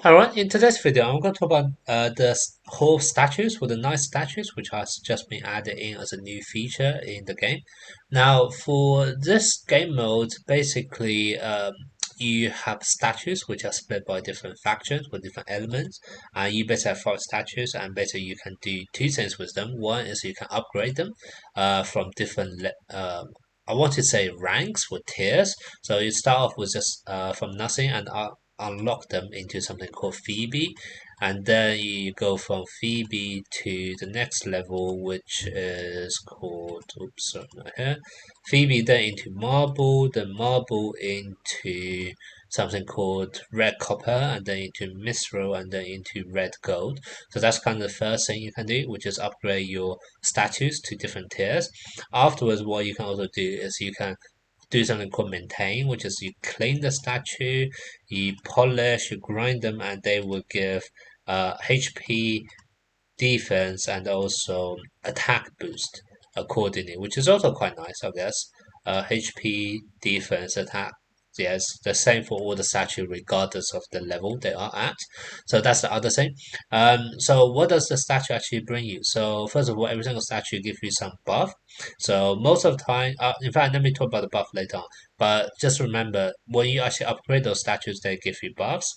Alright, in today's video, I'm going to talk about the whole statues for the nice statues, which has just been added in as a new feature in the game. Now, for this game mode, basically, you have statues which are split by different factions with different elements, and you basically have five statues, and basically you can do two things with them. One is you can upgrade them from different I want to say ranks or tiers. So you start off with just from nothing and unlock them into something called Phoebe, and then you go from Phoebe to the next level, which is called oops, sorry, not here. Phoebe then into Marble, then Marble into something called Red Copper, and then into Mithril, and then into Red Gold. So that's kind of the first thing you can do, which is upgrade your statues to different tiers. Afterwards, what you can also do is you can do something called maintain, which is you clean the statue, you polish, you grind them, and they will give HP, defense, and also attack boost accordingly, which is also quite nice, I guess. HP, defense, attack. Yes, the same for all the statue, regardless of the level they are at. So that's the other thing. So what does the statue actually bring you? So first of all, every single statue gives you some buff. So most of the time, in fact, let me talk about the buff later on. But just remember, when you actually upgrade those statues, they give you buffs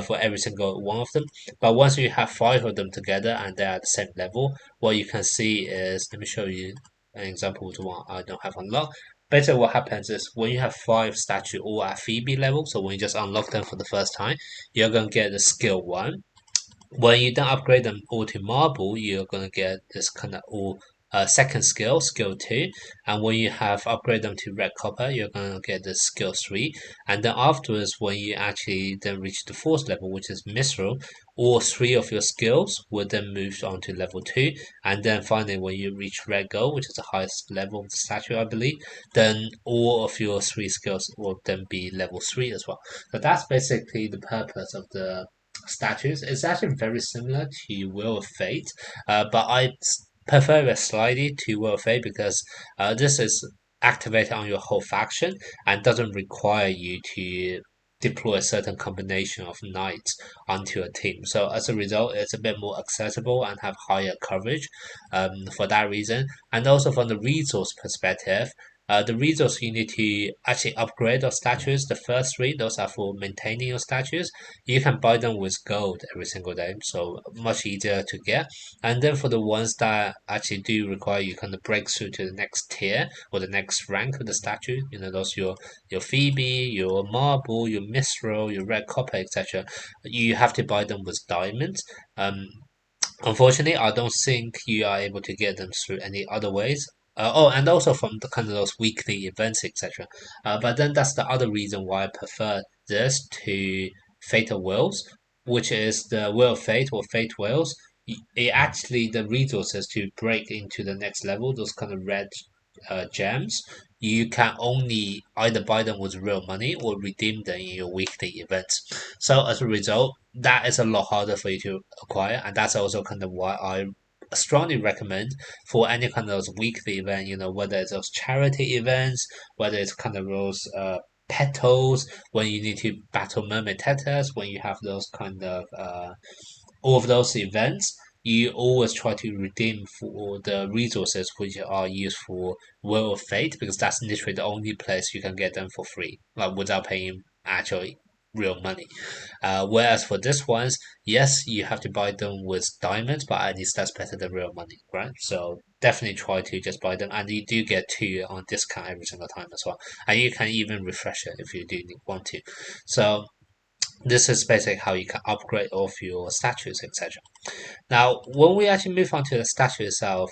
for every single one of them. But once you have five of them together and they're at the same level, what you can see is, let me show you an example of the one I don't have unlocked. Basically, what happens is when you have five statue all at Phoebe level, so when you just unlock them for the first time, you're gonna get the skill one. When you then upgrade them all to marble, you're gonna get this kind of all second skill, skill two. And when you have upgrade them to red copper, you're gonna get the skill three. And then afterwards, when you actually then reach the fourth level, which is mithril, all three of your skills will then move on to level two. And then finally, when you reach red gold, which is the highest level of the statue, I believe, then all of your three skills will then be level three as well. So that's basically the purpose of the statues. It's actually very similar to Wheel of Fate, but I prefer it slightly to Wheel of Fate because this is activated on your whole faction and doesn't require you to deploy a certain combination of knights onto a team. So as a result, it's a bit more accessible and have higher coverage for that reason. And also from the resource perspective, the resource you need to actually upgrade those statues. The first three, those are for maintaining your statues. You can buy them with gold every single day, so much easier to get. And then for the ones that actually do require you kind of break through to the next tier or the next rank of the statue, those your Phoebe, your marble, your mithril, your red copper, etc. You have to buy them with diamonds. Unfortunately, I don't think you are able to get them through any other ways. And also from the kind of those weekly events, etc. But then that's the other reason why I prefer this to Fatal Wheels, which is the Wheel of Fate or Fate Wheels. It actually the resources to break into the next level, those kind of red gems, you can only either buy them with real money or redeem them in your weekly events. So as a result, that is a lot harder for you to acquire, and that's also kind of why I strongly recommend for any kind of those weekly event, whether it's those charity events, whether it's kind of those petals when you need to battle mermaid tetas, when you have those kind of all of those events, you always try to redeem for the resources which are used for Wheel of Fate because that's literally the only place you can get them for free, like without paying actually real money. Whereas for this ones, yes, you have to buy them with diamonds, but at least that's better than real money, right? So definitely try to just buy them, and you do get two on discount every single time as well, and you can even refresh it if you do want to. So this is basically how you can upgrade all of your statues, etc. Now, when we actually move on to the statue itself,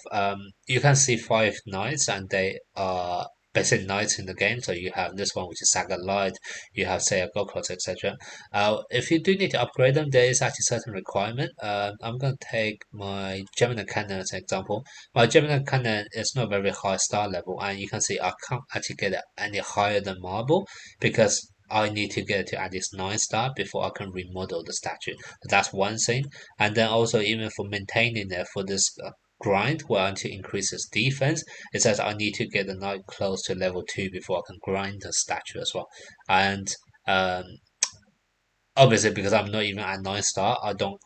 you can see five knights, and they are basic knights in the game. So you have this one, which is Saga Light, you have Seiya Gokros, etc. If you do need to upgrade them, there is actually certain requirement. I'm going to take my Gemini Cannon as an example. My Gemini Cannon is not very high star level, and you can see I can't actually get it any higher than Marble because I need to get to at least 9 star before I can remodel the statue. That's one thing. And then also even for maintaining it for this grind where I want to increase its defense, it says I need to get the knight close to level 2 before I can grind the statue as well. And um, obviously because I'm not even at 9 star, I don't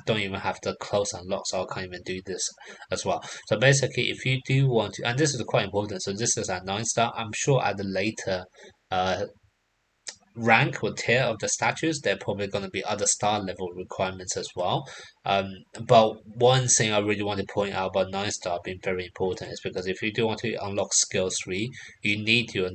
even have the close unlock, so I can't even do this as well. So basically, if you do want to, and this is quite important, so this is at 9 star. I'm sure at the later uh rank or tier of the statues, there are probably going to be other star level requirements as well. Um, but one thing I really want to point out about 9 star being very important is because if you do want to unlock skill 3, you need your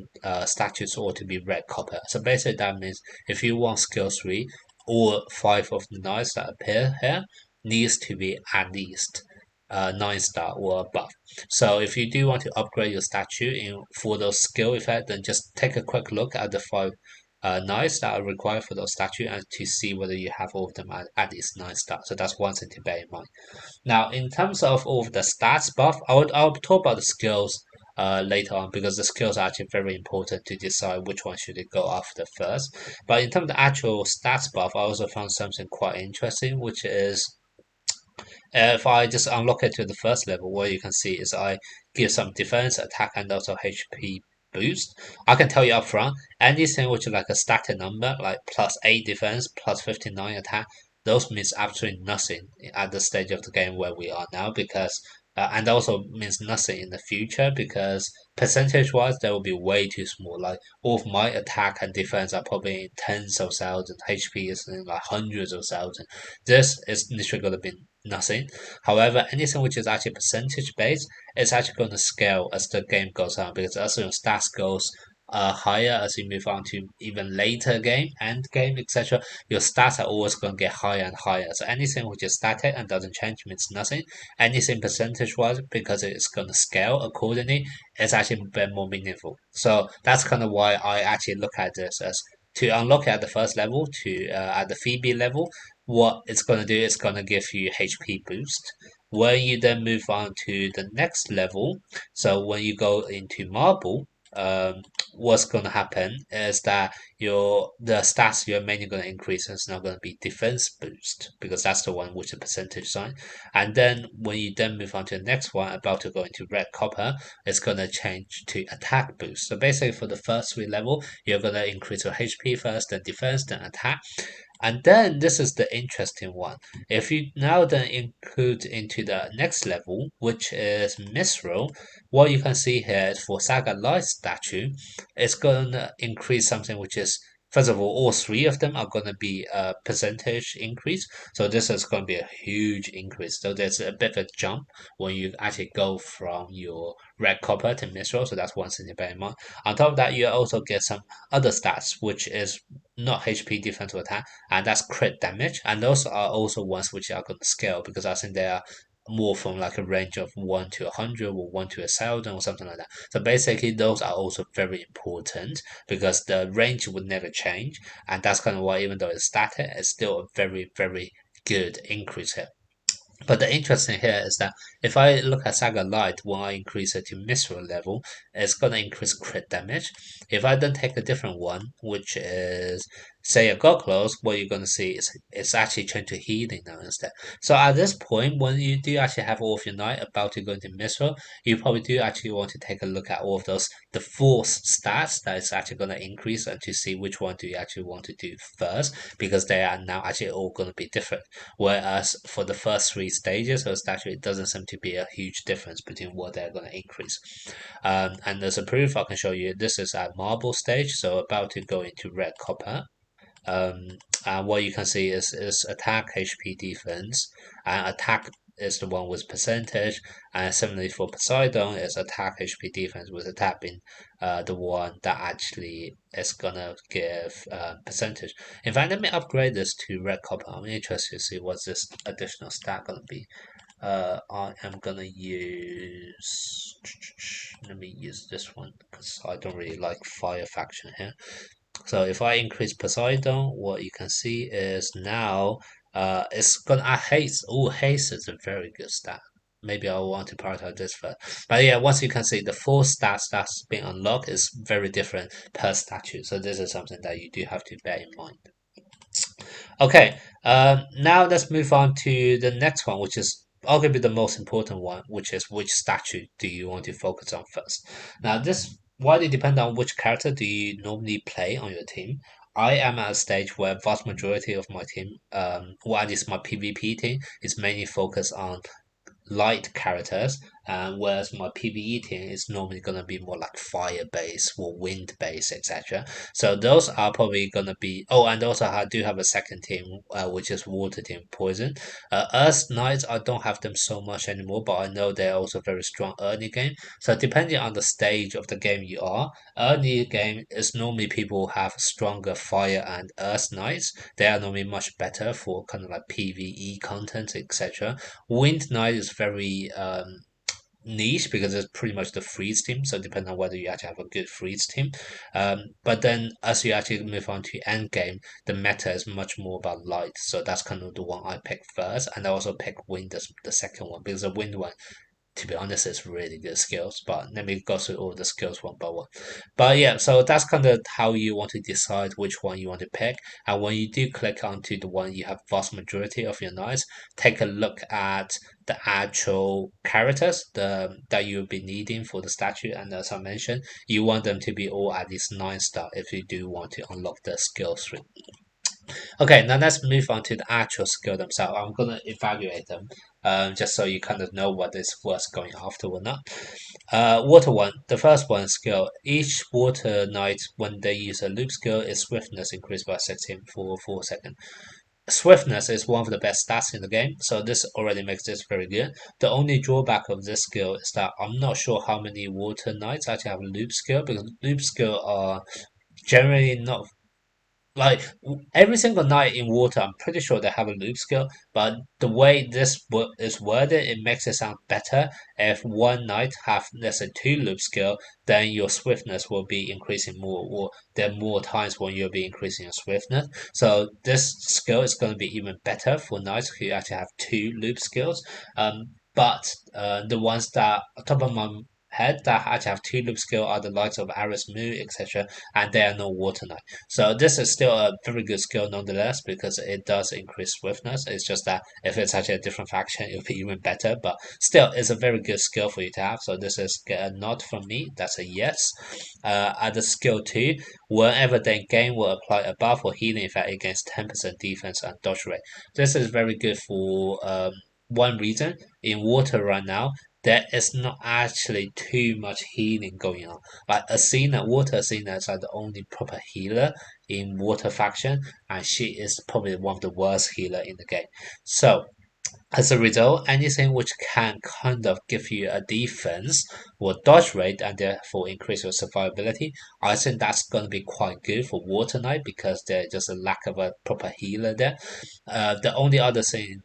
statues all to be red copper. So basically, that means if you want skill 3, all 5 of the 9s that appear here needs to be at least 9 star or above. So if you do want to upgrade your statue in for those skill effect, then just take a quick look at the five knights that are required for those statues and to see whether you have all of them at least 9 star. So that's one thing to bear in mind. Now, in terms of all of the stats buff, I'll talk about the skills later on because the skills are actually very important to decide which one should it go after first. But in terms of the actual stats buff, I also found something quite interesting, which is if I just unlock it to the first level, what you can see is I give some defense, attack, and also HP boost. I can tell you up front, anything which is like a static number, like +8 defense, +59 attack, those means absolutely nothing at the stage of the game where we are now because and also means nothing in the future because percentage wise they will be way too small. Like all of my attack and defense are probably in tens of thousands, HP is in like hundreds of thousands. This is literally going to be nothing. However, anything which is actually percentage based, it's actually going to scale as the game goes on because as your stats goes higher as you move on to even later game, end game, etc. Your stats are always going to get higher and higher. So anything which is static and doesn't change means nothing. Anything percentage wise, because it's going to scale accordingly, it's actually a bit more meaningful. So that's kind of why I actually look at this as to unlock it at the first level to at the Phoebe level what it's going to do is going to give you HP boost. When you then move on to the next level, so when you go into marble, what's going to happen is that the stats you're mainly going to increase is not going to be defense boost because that's the one with the percentage sign. And then when you then move on to the next one, about to go into red copper, it's going to change to attack boost. So basically, for the first 3 level, you're going to increase your HP first, then defense, then attack. And then this is the interesting one. If you now then include into the next level, which is Misro, what you can see here is for Saga Light statue, it's going to increase something which is first of all 3 of them are going to be a percentage increase. So this is going to be a huge increase. So there's a bit of a jump when you actually go from your red copper to Misro. So that's one thing to bear in mind. On top of that, you also get some other stats, which is not HP defense or attack and that's crit damage. And those are also ones which are going to scale because I think they are more from like a range of 1 to 100 or 1 to 1,000 or something like that. So basically, those are also very important because the range would never change, and that's kind of why even though it's static, it's still a very very good increase here. But the interesting here is that if I look at Saga Light, when I increase it to Misra level, it's going to increase crit damage. If I then take a different one, which is say a God Close, what you're going to see is it's actually changed to healing now instead. So at this point, when you do actually have all of your night about to go into Misra, you probably do actually want to take a look at all of those, the force stats that is actually going to increase and to see which one do you actually want to do first because they are now actually all going to be different. Whereas for the first 3 stages of statue, it doesn't seem to be a huge difference between what they're going to increase. And as a proof, I can show you this is at marble stage, so about to go into red copper. Um, and what you can see is attack, HP, defense, and attack is the one with percentage, and similarly for Poseidon, is attack, HP, defense with attack being the one that actually is gonna give percentage. In fact, let me upgrade this to red copper. I'm interested to see what's this additional stat gonna be. I am gonna use. Let me use this one because I don't really like fire faction here. So if I increase Poseidon, what you can see is now it's gonna add haste. Oh, haste is a very good stat. Maybe I want to prioritize this first. But yeah, once you can see the 4 stats that's being unlocked is very different per statue. So this is something that you do have to bear in mind. Okay, now let's move on to the next one, which is arguably the most important one, which is which statue do you want to focus on first? Now, this widely depends on which character do you normally play on your team. I am at a stage where vast majority of my team, or at least my PvP team, is mainly focused on light characters, whereas my PvE team is normally going to be more like fire based or wind based, etc. So those are probably going to be. Oh, and also I do have a second team, which is water team poison. Earth Knights, I don't have them so much anymore, but I know they're also very strong early game. So depending on the stage of the game you are, early game is normally people who have stronger fire and Earth Knights. They are normally much better for kind of like PvE content, etc. Wind Knight is very niche because it's pretty much the freeze team. So depending on whether you actually have a good freeze team. But then as you actually move on to end game, the meta is much more about light. So that's kind of the one I pick first, and I also pick wind as the second one because the wind one, to be honest, it's really good skills. But let me go through all the skills one by one. But yeah, so that's kind of how you want to decide which one you want to pick. And when you do click onto the one you have vast majority of your knights, take a look at the actual characters that you'll be needing for the statue. And as I mentioned, you want them to be all at least 9 star if you do want to unlock the skill tree. Okay, now let's move on to the actual skill themselves. I'm gonna evaluate them, just so you kind of know what is worth going after or not. Water one, the first one skill. Each water knight, when they use a loop skill, its swiftness increased by 16 for 4 seconds. Swiftness is one of the best stats in the game, so this already makes this very good. The only drawback of this skill is that I'm not sure how many water knights actually have a loop skill because loop skill are generally not like every single night in water, I'm pretty sure they have a loop skill, but the way this is worded, it makes it sound better. If one night have, let's say, two loop skill, then your swiftness will be increasing more, or there are more times when you'll be increasing your swiftness. So this skill is going to be even better for knights who actually have two loop skills. But the ones that, top of my head, that actually have two loop skill are the likes of Aris Mu, etc., and they are no water knight. So this is still a very good skill nonetheless because it does increase swiftness. It's just that if it's actually a different faction, it'll be even better. But still, it's a very good skill for you to have. So this is a nod from me. That's a yes. At the skill 2, whenever they gain will apply a buff or healing effect against 10% defense and dodge rate. This is very good for one reason. In water right now, there is not actually too much healing going on. Like Athena, Water Athena is like the only proper healer in Water faction, and she is probably one of the worst healer in the game. So as a result, anything which can kind of give you a defense or dodge rate and therefore increase your survivability, I think that's going to be quite good for Water Knight because there's just a lack of a proper healer there. The only other thing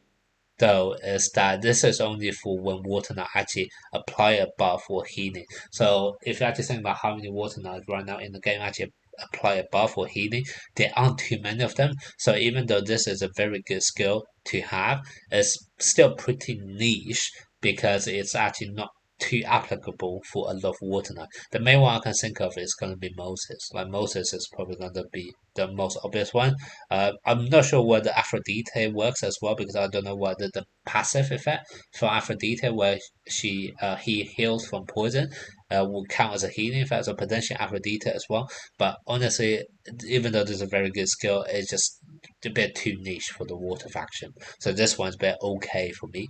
though is that this is only for when water knight actually apply a buff or healing. So if you actually think about how many water knights right now in the game actually apply a buff or healing, there aren't too many of them. So even though this is a very good skill to have, it's still pretty niche because it's actually not too applicable for a lot of water knights. The main one I can think of is going to be Moses. Like Moses is probably going to be the most obvious one. I'm not sure whether Aphrodite works as well because I don't know whether the passive effect for Aphrodite, where he heals from poison, will count as a healing effect, so potentially Aphrodite as well. But honestly, even though this is a very good skill, it's just a bit too niche for the water faction. So this one's a bit okay for me.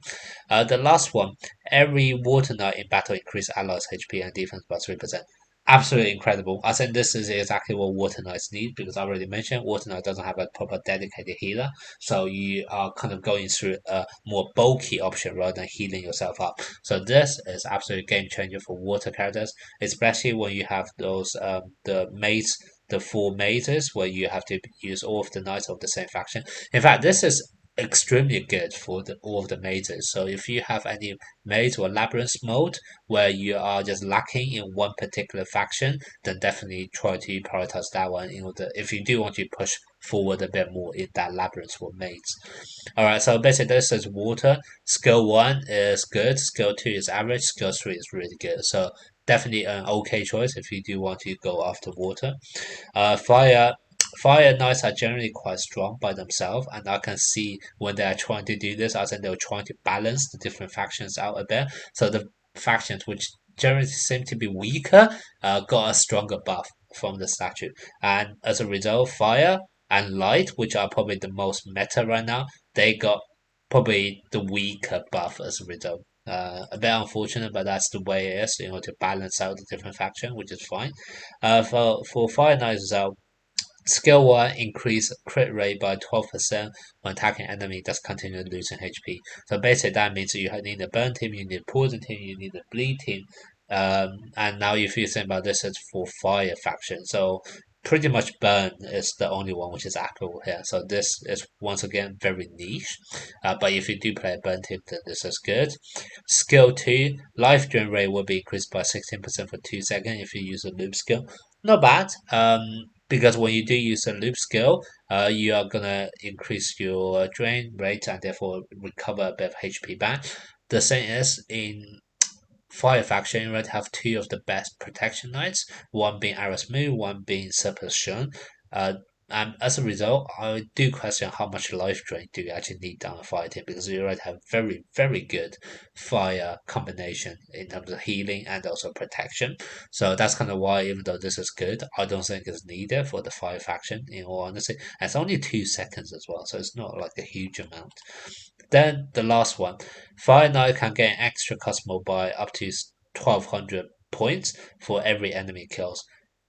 The last one, every water knight in battle increase allies HP and defense by 3%. Absolutely incredible. I think this is exactly what Water Knights need because I already mentioned Water Knight doesn't have a proper dedicated healer. So you are kind of going through a more bulky option rather than healing yourself up. So this is absolutely game changer for water characters, especially when you have those the maze, the four mazes where you have to use all of the knights of the same faction. In fact, this is extremely good for all of the mazes. So if you have any maze or labyrinth mode where you are just lacking in one particular faction, then definitely try to prioritize that one in order if you do want to push forward a bit more in that labyrinth or maze. Alright, so basically this is water. Skill 1 is good, skill 2 is average, skill 3 is really good. So definitely an okay choice if you do want to go after water. Fire knights are generally quite strong by themselves, and I can see when they are trying to do this, I think they're trying to balance the different factions out a bit. So the factions which generally seem to be weaker got a stronger buff. from the statue. And as a result, fire and light, which are probably the most meta right now, they got probably the weaker buff as a result. A bit unfortunate, but that's the way it is, to balance out the different faction, which is fine. For Fire Knights as well, skill 1 increase crit rate by 12% when attacking enemy that's continually losing HP. So basically that means you need a burn team, you need a poison team, you need a bleed team. And now if you think about this, it's for fire faction. So pretty much burn is the only one which is applicable here. So this is once again very niche. But if you do play a burn team, then this is good. Skill 2, life drain rate will be increased by 16% for 2 seconds if you use a loop skill. Not bad. Because when you do use a loop skill, you are gonna increase your drain rate and therefore recover a bit of HP back. The same is in Fire faction, you already have two of the best protection knights, one being Arasmu, one being Surplus Shun. Uh, and as a result, I do question how much life drain do you actually need down a fire team because you already have very, very good fire combination in terms of healing and also protection. So that's kind of why, even though this is good, I don't think it's needed for the fire faction, in all honesty. And it's only 2 seconds as well, so it's not like a huge amount. Then the last one, Fire Knight can gain extra Cosmo by up to 1200 points for every enemy kills.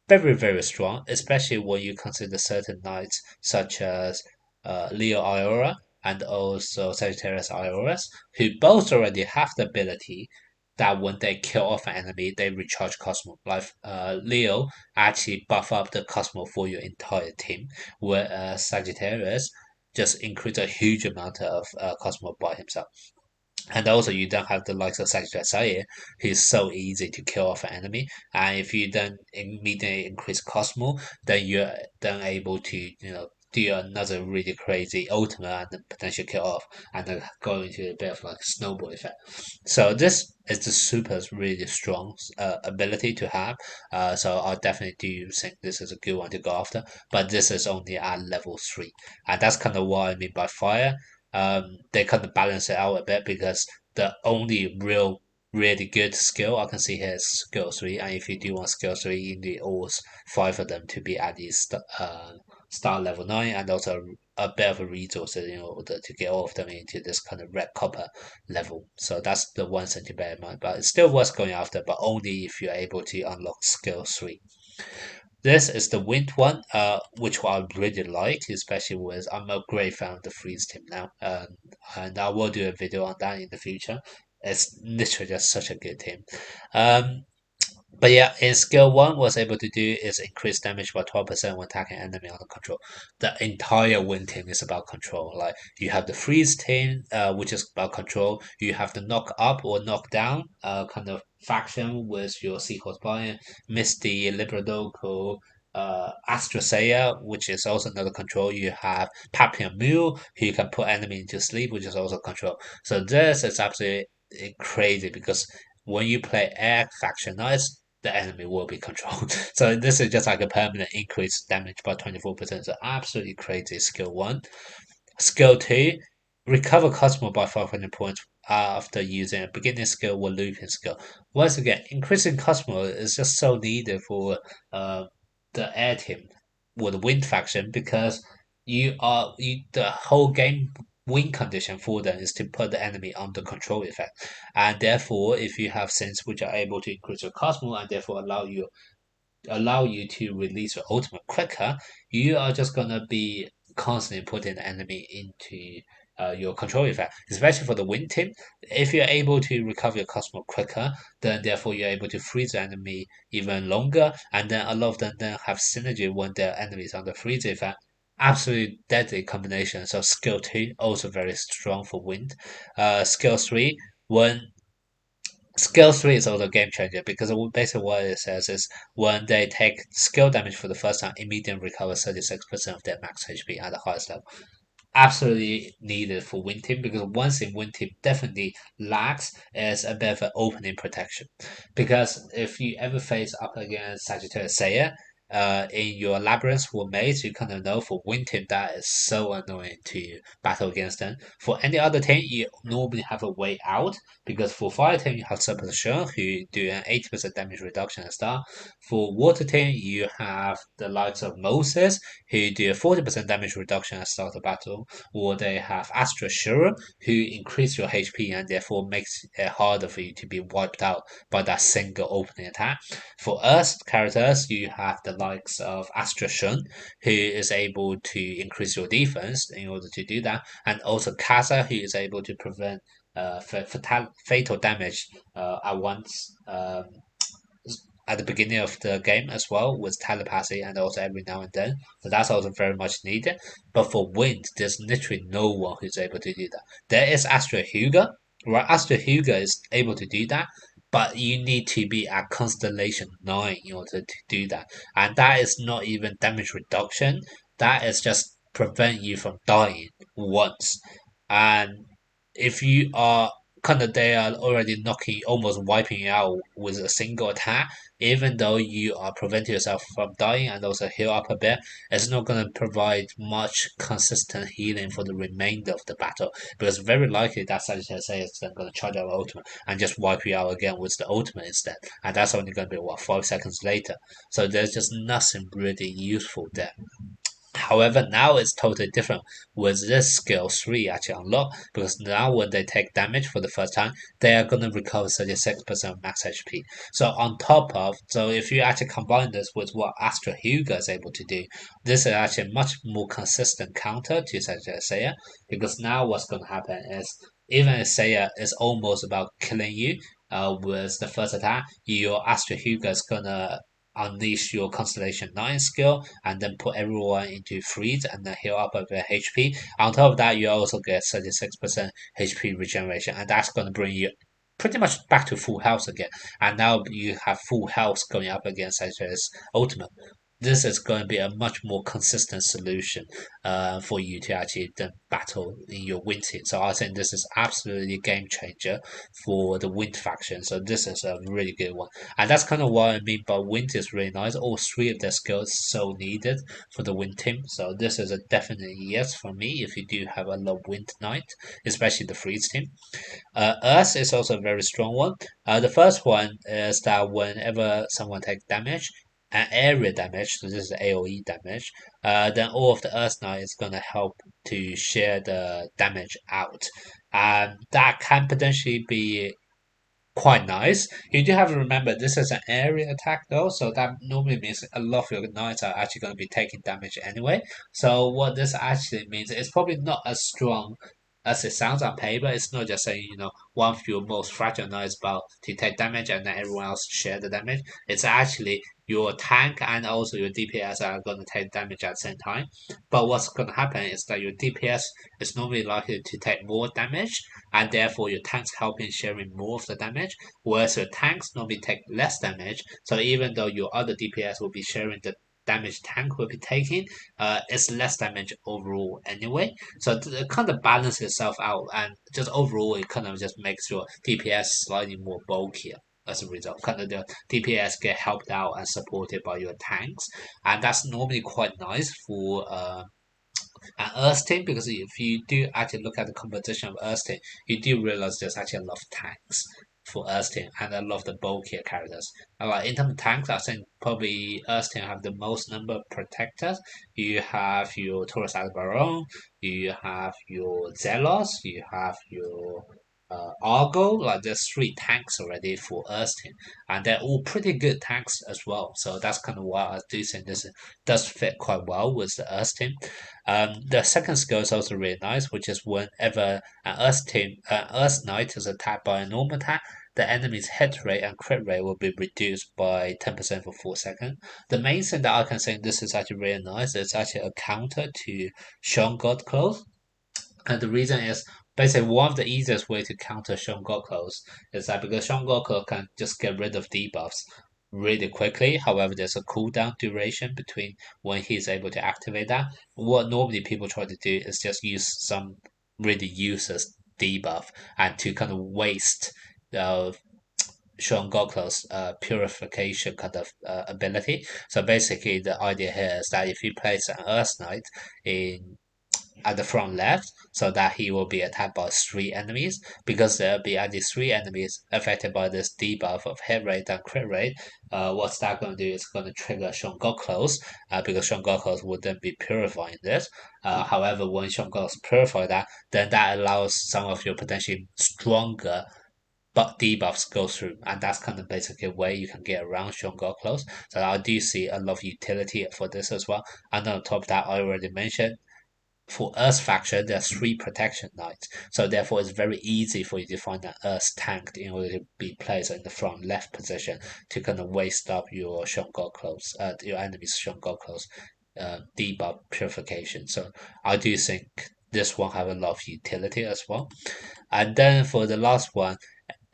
Very, very strong, especially when you consider certain knights such as Leo Iora and also Sagittarius Ioras, who both already have the ability that when they kill off an enemy, they recharge Cosmo. Like Leo actually buff up the Cosmo for your entire team, whereas Sagittarius just increase a huge amount of Cosmo by himself. And also, you don't have the likes of Seiya, who's so easy to kill off an enemy. And if you then immediately increase Cosmo, then you're then able to, do another really crazy ultimate and then potentially kill off, and then go into a bit of like snowball effect. So this is the super really strong ability to have. So I definitely do think this is a good one to go after. But this is only at level 3, and that's kind of what I mean by fire. They kind of balance it out a bit because the only really good skill I can see here is skill 3, and if you do want skill 3, you need all 5 of them to be at least start level 9, and also a bit of a resources in order to get all of them into this kind of red copper level. So that's the one thing to bear in mind, but it's still worth going after, but only if you're able to unlock skill 3. This is the wind one, which I really like, especially with I'm a great fan of the freeze team now, and I will do a video on that in the future. It's literally just such a good team. Um, but yeah, in skill 1, what's able to do is increase damage by 12% when attacking enemy under control. The entire win team is about control. Like you have the freeze team, which is about control. You have the knock up or knock down, kind of faction with your Seahorse Lion, Misty, Liberadoco, Astra Seiya, which is also another control. You have Papillon Mule, who you can put enemy into sleep, which is also control. So this is absolutely crazy because when you play air faction knights, the enemy will be controlled. So this is just like a permanent increase damage by 24%. So absolutely crazy skill 1. Skill 2, recover Cosmo by 500 points after using a beginning skill or looping skill. Once again, increasing Cosmo is just so needed for the air team or the wind faction because the whole game win condition for them is to put the enemy under control effect. And therefore, if you have Saints which are able to increase your Cosmo and therefore allow you to release your ultimate quicker, you are just gonna be constantly putting the enemy into your control effect, especially for the wind team. If you're able to recover your Cosmo quicker, then therefore you're able to freeze the enemy even longer, and then a lot of them then have synergy when their enemies under freeze effect. Absolutely deadly combination. So skill 2 also very strong for wind. Skill 3, when skill 3 is also a game changer because basically what it says is when they take skill damage for the first time, immediately recover 36% of their max HP at the highest level. Absolutely needed for Wind Team because one thing Wind Team definitely lacks is a bit of an opening protection. Because if you ever face up against Sagittarius Seiya, in your labyrinth or maze, you kind of know for Wind Team that is so annoying to battle against them. For any other team, you normally have a way out because for Fire Team, you have Super Shun who do an 80% damage reduction at start. For Water Team, you have the likes of Moses who do a 40% damage reduction at start of battle, or they have Astra Shura who increase your HP and therefore makes it harder for you to be wiped out by that single opening attack. For us characters, you have the likes of Astra Shun, who is able to increase your defense in order to do that, and also Kaza, who is able to prevent fatal damage at once. At the beginning of the game as well with telepathy and also every now and then. So that's also very much needed. But for Wind, there's literally no one who's able to do that. There is Astra Huga, right? Astra Huga is able to do that, but you need to be at Constellation 9 in order to do that. And that is not even damage reduction. That is just prevent you from dying once. And if you are kind of they are already knocking almost wiping you out with a single attack, even though you are preventing yourself from dying and also heal up a bit, it's not going to provide much consistent healing for the remainder of the battle because very likely that Sagittarius is then going to charge our ultimate and just wipe you out again with the ultimate instead, and that's only going to be what 5 seconds later. So there's just nothing really useful there. However, now it's totally different with this skill 3 actually unlocked because now when they take damage for the first time, they are going to recover 36% of max HP. So on top of, so if you actually combine this with what Astra Huga is able to do, this is actually a much more consistent counter to such as Seiya because now what's going to happen is even if Seiya is almost about killing you with the first attack, your Astra Huga is going to unleash your Constellation 9 skill and then put everyone into freeze and then heal up of their HP. On top of that, you also get 36% HP regeneration, and that's going to bring you pretty much back to full health again. And now you have full health going up against such as Ultimate. This is going to be a much more consistent solution for you to actually then battle in your wind team. So I think this is absolutely a game changer for the wind faction. So this is a really good one. And that's kind of what I mean by wind is really nice. All three of their skills so needed for the wind team. So this is a definite yes for me if you do have a low wind knight, especially the freeze team. Earth is also a very strong one. The first one is that whenever someone takes damage, an area damage, so this is AoE damage, then all of the Earth Knight is gonna help to share the damage out. And that can potentially be quite nice. You do have to remember this is an area attack though, so that normally means a lot of your knights are actually going to be taking damage anyway. So what this actually means is probably not as strong as it sounds on paper. It's not just saying, one of your most fragile knights about to take damage and then everyone else share the damage. It's actually your tank and also your DPS are going to take damage at the same time. But what's going to happen is that your DPS is normally likely to take more damage and therefore your tanks helping sharing more of the damage, whereas your tanks normally take less damage. So even though your other DPS will be sharing the damage tank will be taking, it's less damage overall anyway. So it kind of balances itself out, and just overall it kind of just makes your DPS slightly more bulkier. As a result, kind of the DPS get helped out and supported by your tanks, and that's normally quite nice for and Earth Team, because if you do actually look at the composition of Earth Team, you do realize there's actually a lot of tanks for Earth Team and a lot of the bulkier characters. In terms of tanks, I think probably Earth Team have the most number of protectors. You have your Taurus Albaron, you have your Zelos, you have your Argo. Like there's three tanks already for Earth Team, and they're all pretty good tanks as well. So that's kind of why I do think this does fit quite well with the Earth Team. The second skill is also really nice, which is whenever Earth Knight is attacked by a normal attack, the enemy's hit rate and crit rate will be reduced by 10% for 4 seconds. The main thing that I can say this is actually really nice, it's actually a counter to Sean God Clothes. And the reason is basically one of the easiest way to counter Sean God Clothes is that because Sean God Clothes can just get rid of debuffs really quickly. However, there's a cooldown duration between when he's able to activate that. What normally people try to do is just use some really useless debuff and to kind of waste uh, Sean Goku's purification kind of ability. So basically, the idea here is that if you place an Earth Knight in at the front left, so that he will be attacked by three enemies, because there'll be at least three enemies affected by this debuff of hit rate and crit rate. What's that going to do is going to trigger Shungoku's, because Shungoku's would then be purifying this. However, when Shungoku's purify that, then that allows some of your potentially stronger but debuffs go through, and that's kind of basically a way you can get around Shungoku's. So I do see a lot of utility for this as well. And on top of that, I already mentioned for Earth faction, there's three protection knights, so therefore it's very easy for you to find an Earth tanked in order to be placed in the front left position to kind of waste up your Shungoku's, your enemy's Shungoku's debuff purification. So I do think this one have a lot of utility as well. And then for the last one,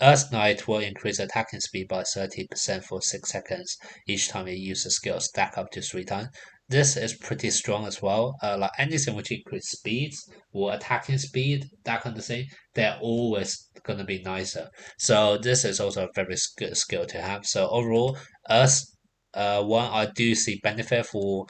Earth Knight will increase attacking speed by 30% for 6 seconds each time you use the skill, stack up to 3 times. This is pretty strong as well. Like anything which increase speeds or attacking speed, that kind of thing, they're always going to be nicer. So this is also a very good skill to have. So overall, Earth one, I do see benefit for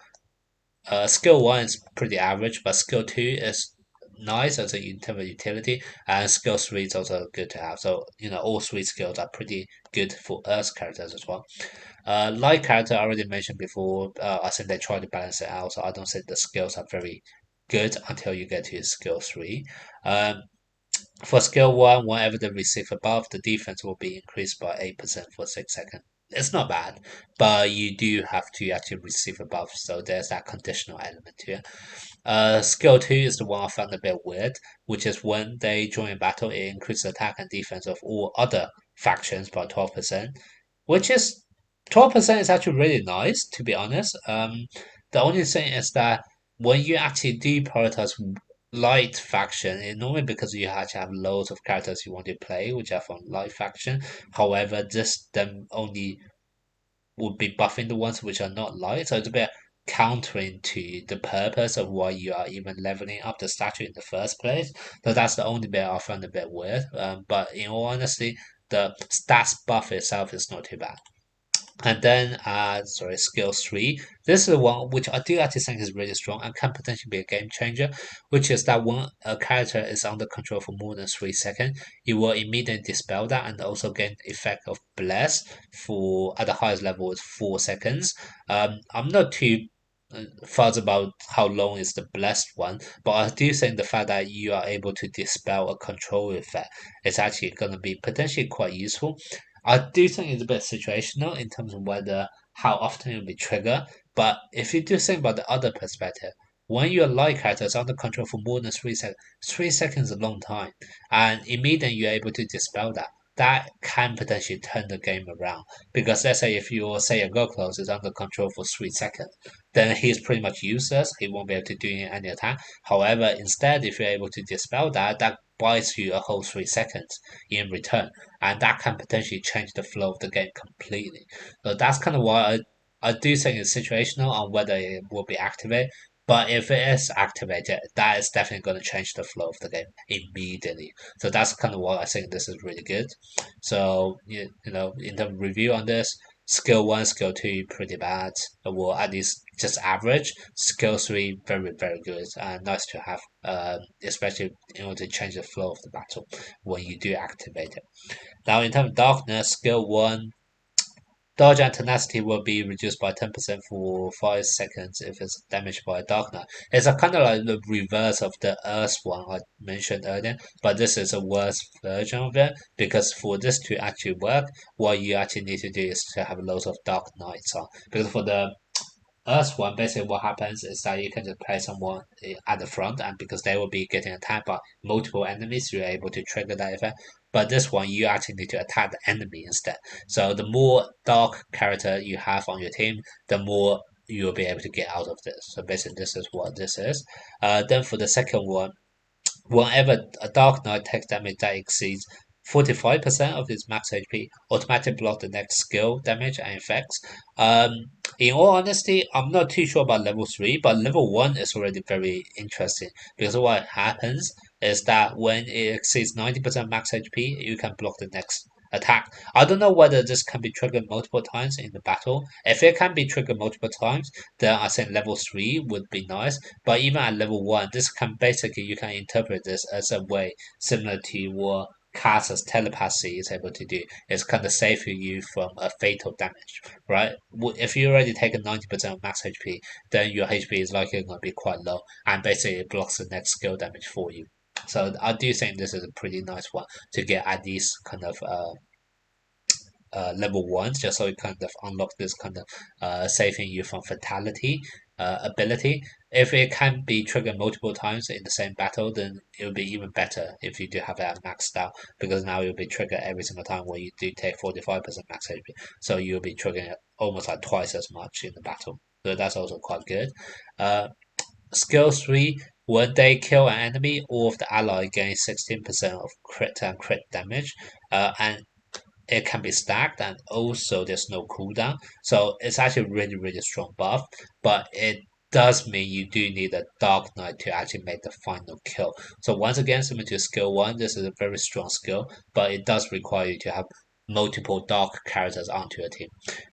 skill one is pretty average, but skill two is nice as a in terms of utility, and skill three is also good to have. So all three skills are pretty good for Earth characters as well. Light character I already mentioned before. I think they try to balance it out, so I don't think the skills are very good until you get to skill three. Um, for skill one, whenever they receive a buff, the defense will be increased by 8% for 6 seconds. It's not bad, but you do have to actually receive a buff, so there's that conditional element here. Skill 2 is the one I found a bit weird, which is when they join a battle, it increases attack and defense of all other factions by 12%, which is 12% is actually really nice, to be honest. The only thing is that when you actually do prioritize light faction, it normally because you actually have loads of characters you want to play, which are from light faction. However, this then only would be buffing the ones which are not light, so it's a bit countering to the purpose of why you are even leveling up the statue in the first place. So that's the only bit I found a bit weird. But in all honesty, the stats buff itself is not too bad. And then, sorry, skill three. This is the one which I do actually think is really strong and can potentially be a game changer, which is that when a character is under control for more than 3 seconds, you will immediately dispel that and also gain effect of bless for at the highest level is 4 seconds. I'm not too fussed about how long is the blessed one, but I do think the fact that you are able to dispel a control effect is actually going to be potentially quite useful. I do think it's a bit situational in terms of whether how often it will be triggered. But if you do think about the other perspective, when your light character is under control for more than 3 seconds, 3 seconds is a long time, and immediately you're able to dispel that. That can potentially turn the game around because let's say if your Seiya Goku is under control for 3 seconds, then he's pretty much useless. He won't be able to do any attack. However, instead, if you're able to dispel that, that buys you a whole 3 seconds in return, and that can potentially change the flow of the game completely. So that's kind of why I do think it's situational on whether it will be activated. But if it is activated, that is definitely going to change the flow of the game immediately. So that's kind of why I think this is really good. So in terms of review on this, skill one, skill two, pretty bad, or at least just average. Skill three, very very good and nice to have, especially in order to change the flow of the battle when you do activate it. Now, in terms of darkness, skill one, dodge and tenacity will be reduced by 10% for 5 seconds if it's damaged by a dark knight. It's a kind of like the reverse of the Earth one I mentioned earlier, but this is a worse version of it because for this to actually work, what you actually need to do is to have loads of dark knights on. Because for the Earth one, basically what happens is that you can just play someone at the front, and because they will be getting attacked by multiple enemies, you're able to trigger that effect. But this one, you actually need to attack the enemy instead. So the more dark character you have on your team, the more you'll be able to get out of this. So basically, this is what this is. Then for the second one, whenever a Dark Knight takes damage that exceeds 45% of his max HP, automatically block the next skill damage and effects. In all honesty, I'm not too sure about level 3, but level 1 is already very interesting because what happens is that when it exceeds 90% max HP, you can block the next attack. I don't know whether this can be triggered multiple times in the battle. If it can be triggered multiple times, then I think level 3 would be nice. But even at level 1, this can basically, you can interpret this as a way similar to what Cass's telepathy is able to do. It's kind of saving you from a fatal damage, right? If you already take a 90% of max HP, then your HP is likely going to be quite low, and basically it blocks the next skill damage for you. So I do think this is a pretty nice one to get at these kind of level ones, just so it kind of unlock this kind of saving you from fatality ability. If it can be triggered multiple times in the same battle, then it would be even better if you do have that maxed out, because now it will be triggered every single time where you do take 45% max HP. So you'll be triggering it almost like twice as much in the battle. So that's also quite good. Uh, Skill 3, when they kill an enemy, all of the ally gain 16% of crit and crit damage. And it can be stacked, and also there's no cooldown. So it's actually really, really strong buff, but it does mean you do need a Dark Knight to actually make the final kill. So once again, similar to skill 1, this is a very strong skill, but it does require you to have multiple dark characters onto your team.